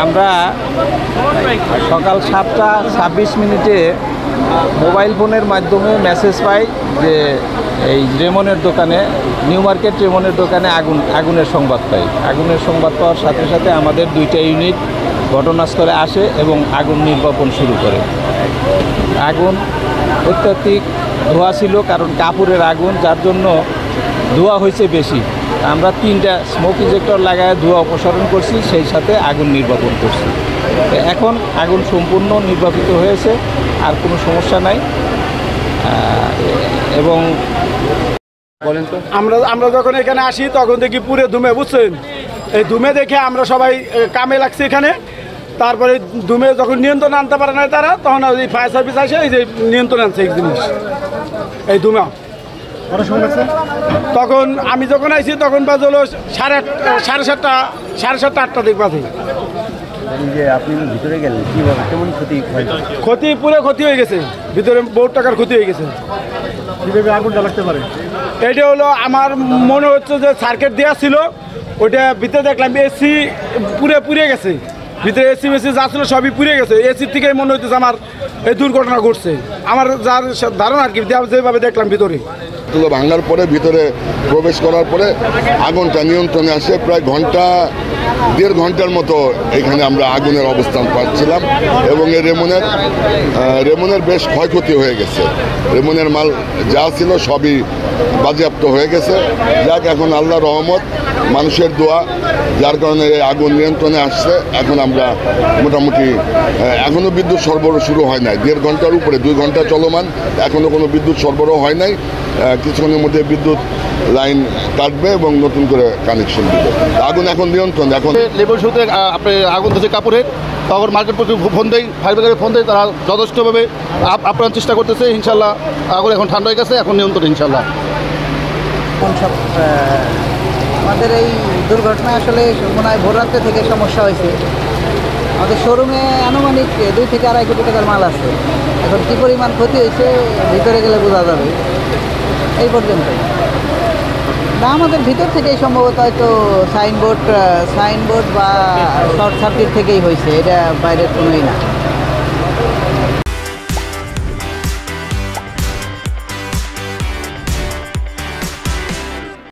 আমরা সকাল 7:26 মোবাইল ফোনের মাধ্যমে মেসেজ পাই যে এই রেমনের দোকানে, নিউ মার্কেট রেমনের দোকানে আগুনের সংবাদ পাই। আগুনের সংবাদ পাওয়ার সাথে সাথে আমাদের 2টা ইউনিট ঘটনাস্থলে আসে এবং আগুন নির্বাপন শুরু করে। আগুন অত্যাধিক ধোঁয়া ছিল, কারণ কাপড়ের আগুন, যার জন্য ধোঁয়া হয়েছে বেশি। আমরা 3টা স্মোক ইজেক্টর লাগায় ধোঁয়া অপসারণ করছি, সেই সাথে আগুন নির্বাপন করছি। এখন আগুন সম্পূর্ণ নির্বাপিত হয়েছে, আর কোনো সমস্যা নাই। এবং বলেন তো, আমরা যখন এখানে আসি তখন দেখি পুরে ধুমে, বুঝছেন? এই ধুমে দেখে আমরা সবাই কামে লাগছি এখানে। তারপরে ধুমে যখন নিয়ন্ত্রণ আনতে পারে না তারা, তখন এই ফায়ার সার্ভিস আসে, এই যে নিয়ন্ত্রণ আনছে এই জিনিস, এই ধুমা। তখন আমি যখন আইছি তখন বাজ হলো 7:30, 8:30 দিক বাজে। আপনি ভিতরে গেলেন, কিভাবে কেমন ক্ষতি পুরো ক্ষতি হয়ে গেছে, ভিতরে বহু টাকার ক্ষতি হয়ে গেছে। কীভাবে আগুনটা লাগতে পারে? এটা হলো আমার মনে হচ্ছে যে সার্কিট দেওয়া ছিল, ওইটা ভিতরে দেখলাম এসি পুড়ে গেছে, ভিতরে এসি মেসি যা ছিল সবই পুড়ে গেছে। এসির থেকেই মনে হইতেছে আমার এই দুর্ঘটনা ঘটছে, আমার যার ধারণা আর কি, যেভাবে দেখলাম ভিতরে। তুলো ভাঙার পরে ভিতরে প্রবেশ করার পরে আগুনটা নিয়ন্ত্রণে আসে। প্রায় 1.5 ঘন্টার মতো এখানে আমরা আগুনের অবস্থান পাচ্ছিলাম, এবং এই রেমনের বেশ ক্ষয়ক্ষতি হয়ে গেছে। রেমনের মাল যা ছিল সবই বাজেয়াপ্ত হয়ে গেছে। যাক, এখন আল্লাহর রহমত, মানুষের দোয়া, যার কারণে এই আগুন নিয়ন্ত্রণে আসছে। এখন আমরা মোটামুটি, এখনও বিদ্যুৎ সরবরাহ শুরু হয় নাই, 1.5 ঘন্টার উপরে, 2 ঘন্টা চলমান, এখনও কোনো বিদ্যুৎ সরবরাহ হয় নাই। কিছুক্ষণের মধ্যে বিদ্যুৎ লাইন কাটবে এবং নতুন করে কানেকশন দিবে। আগুন এখন নিয়ন্ত্রণ। এখন লেভেল শুরুতে আপনি আগুন ধরছে কাপড়ের, তখন মার্কেট ফোন দেয়, ফায়ার ব্রিগেডে ফোন দেয়, তারা যথেষ্টভাবে আপ্রাণ চেষ্টা করতেছে। ইনশাল্লাহ আগুন এখন ঠান্ডা হয়ে গেছে, এখন নিয়ন্ত্রণ ইনশাল্লাহ। আমাদের এই দুর্ঘটনা আসলে মনে হয় ভোররাত্রে থেকে সমস্যা হয়েছে। আমাদের শোরুমে আনুমানিক 2 থেকে 2.5 কোটি টাকার মাল আছে। এখন কী পরিমাণ ক্ষতি হয়েছে ভিতরে গেলে বোঝা যাবে, এই পর্যন্তই না। আমাদের ভিতর থেকেই সম্ভবত হয়তো সাইনবোর্ড বা শর্ট সার্কিট থেকেই হয়েছে, এটা বাইরের কোনোই না।